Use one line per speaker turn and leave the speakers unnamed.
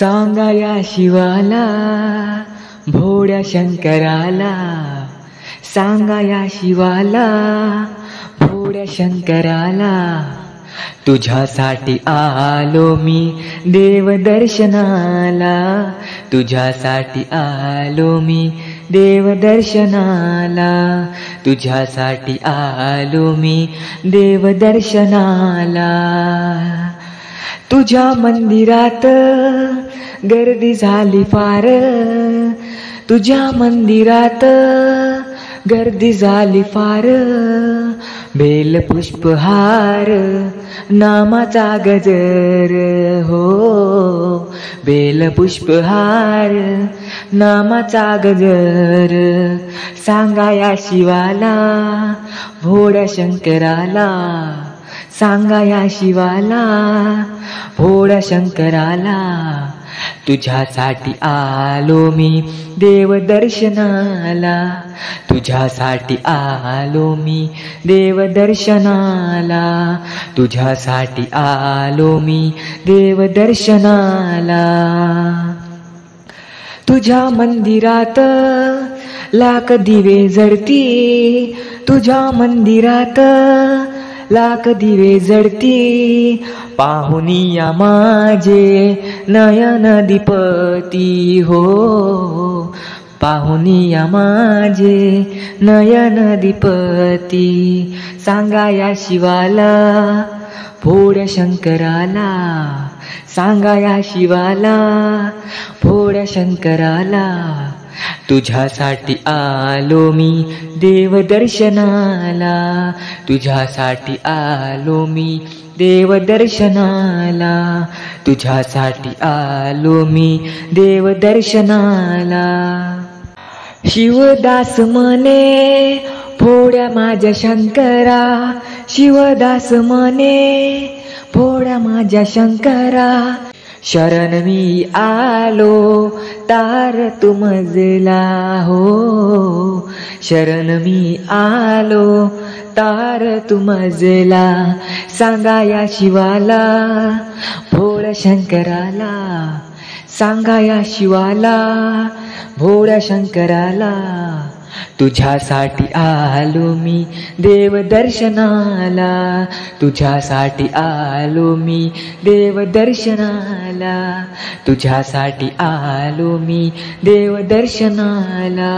सांगा या शिवाला भोळ्या शंकराला, सांगा या शिवाला भोळ्या शंकराला, तुझ्यासाठी आलो मी देव दर्शनाला, तुझ्यासाठी आलो मी देव दर्शनाला, तुझ्यासाठी आलो मी देव दर्शनाला. तुझ्या मंदिरात गर्दी झाली फार, तुझ्या मंदिरात गर्दी झाली फार, बेल पुष्पहार नामाचा गजर हो, बेल पुष्पहार नामाचा गजर. सांगा या शिवाला भोळ्या शंकराला, सांगा या शिवाला भोळ्या शंकराला, तुझ्यासाठी आलो मी देव दर्शनाला, तुझ्यासाठी आलो मी देव दर्शनाला, तुझ्यासाठी आलो मी देव दर्शनाला. तुझ्या मंदिरात लाख दिवे जळती, तुझ्या मंदिरात लाख दिवे जळती, पाहुनिया माझे नयन दीपती हो, पाहुनिया माझे नयन दीपती. सांगा या शिवाला भोळ्या शंकराला, सांगा या शिवाला भोळ्या शंकराला, तुझ्यासाठी आलो मी देव दर्शनाला, तुझ्यासाठी आलो मी देव दर्शनाला, तुझ्यासाठी आलो मी देव दर्शनाला. शिवदास म्हणे भोळ्या माझ्या शंकरा, शिवदास म्हणे भोळ्या माझ्या शंकरा, शरण मी आलो तार तुमजला हो, शरण मी आलो तार तुमजला. सांगा या शिवाला भोळ्या शंकराला, सांगा या शिवाला भोळ्या शंकराला, तुझ्यासाठी आलो मी देव दर्शनाला, तुझ्यासाठी आलो मी देव दर्शनाला, तुझ्यासाठी आलो मी देव दर्शनाला.